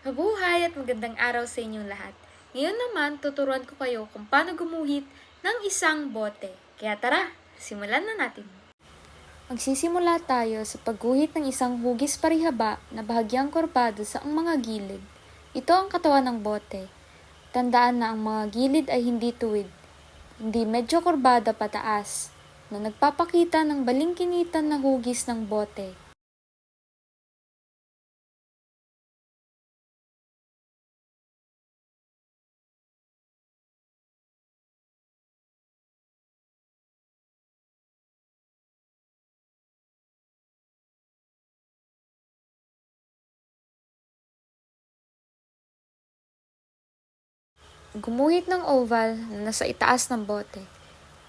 Mabuhay at magandang araw sa inyong lahat. Ngayon naman, tuturuan ko kayo kung paano gumuhit ng isang bote. Kaya tara, simulan na natin. Magsisimula tayo sa pagguhit ng isang hugis parihaba na bahagyang kurbado sa mga gilid. Ito ang katawan ng bote. Tandaan na ang mga gilid ay hindi tuwid, hindi medyo kurbada pataas, na nagpapakita ng balingkinitan na hugis ng bote. Gumuhit ng oval na nasa itaas ng bote.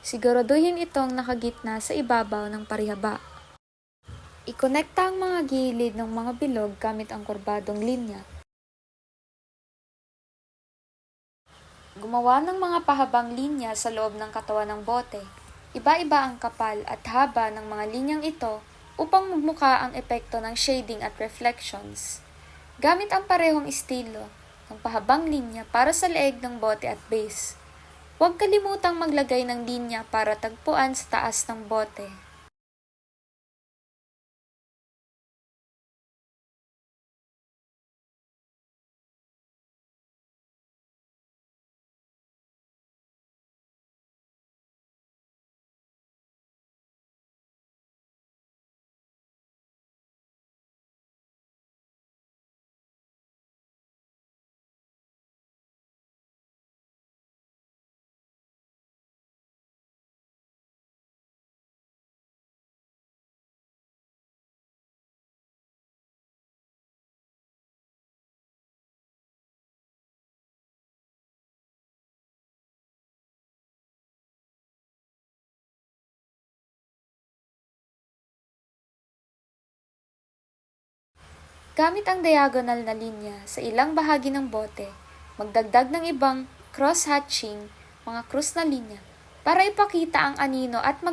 Siguraduhin itong nakagitna sa ibabaw ng parihaba. Ikonekta ang mga gilid ng mga bilog gamit ang kurbadong linya. Gumawa ng mga pahabang linya sa loob ng katawan ng bote. Iba-iba ang kapal at haba ng mga linyang ito upang magmukha ang epekto ng shading at reflections. Gamit ang parehong estilo ng pahabang linya para sa leeg ng bote at base. Huwag kalimutang maglagay ng linya para tagpuan sa taas ng bote. Gamit ang diagonal na linya sa ilang bahagi ng bote, magdagdag ng ibang cross-hatching, mga krus na linya, para ipakita ang anino at